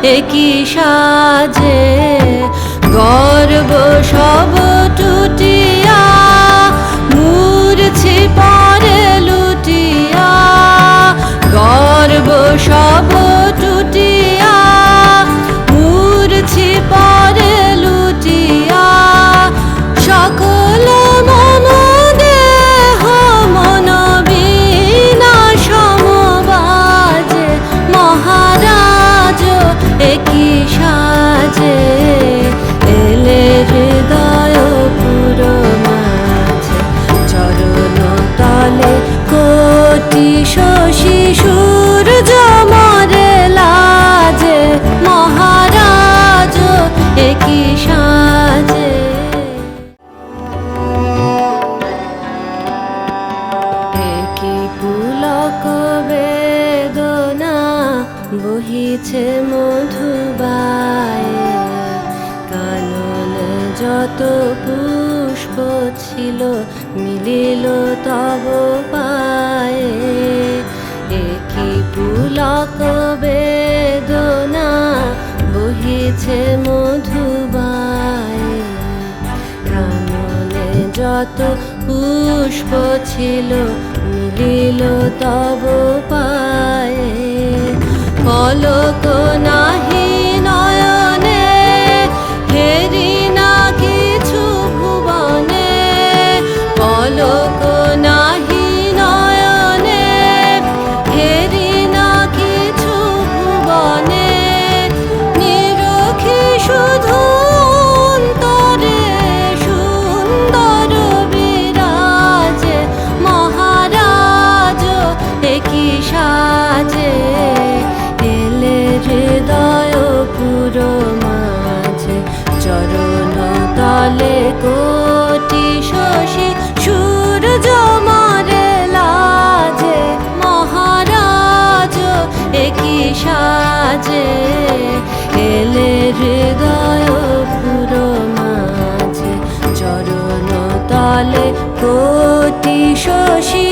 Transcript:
একই সাজে গর্ব সব টুটিয়া মূর্ছি পরে লুটিয়া গর্ব সব টুটিয়া মূর্ছি পরে লুটিয়া সকল মম দেহ মন বিনা সমবাজে মহারাজ একই সাজে এলে হৃদয় পুরো মাঝে চরণ তলে কোটি শশী সূর্য মরে লাজে মহারাজ একই সাজে একই পুলক বেদনা বহিছে মধুবায়ে কাননে যত পুষ্প ছিল মিলিল তব পায়ে একই পুলক বেদনা বহিছে মধুবায়ে কাননে যত পুষ্প ছিল মিলিল তব পায়ে পলক নাহি নয়নে হেরি না কিছু ভুবনে পলক নাহি নয়নে হেরি না কিছু ভুবনে নিরখি শুধু অন্তরে সুন্দর বিরাজে মহারাজ একই সাজে এলে হৃদয় পুরো মাঝে চরণ তলে কোটি শশী সূর্য মরে লাজে মহারাজ একই সাজে এলে হৃদয় পুরো মাঝে চরণ তলে কোটি শশী